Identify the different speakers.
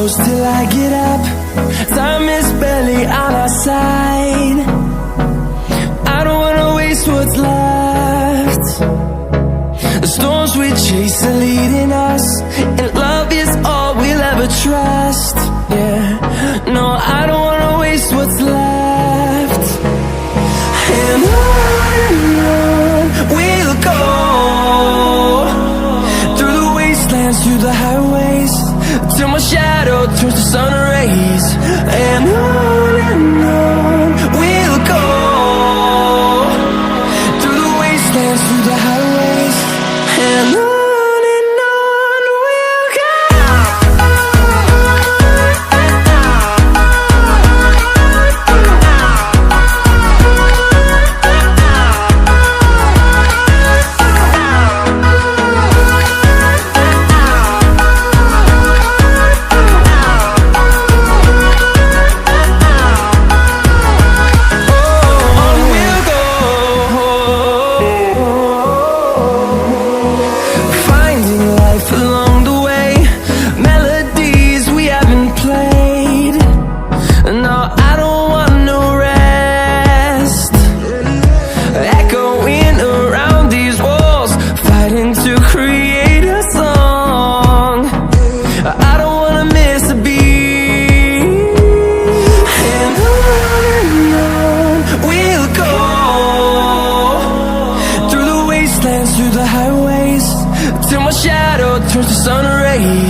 Speaker 1: close till I get up. Time is barely on our side. I don't wanna waste what's left. The storms we chase are leading us, and love is all we'll ever trust. Yeah, no, I don't wanna waste what's left. And on we'll go, through the wastelands, through the highways, till my shadow turns to sun rays. And on we'll go, through the wastelands, through the highways, and on we'll go. Through the highways, till my shadow turns to sun rays.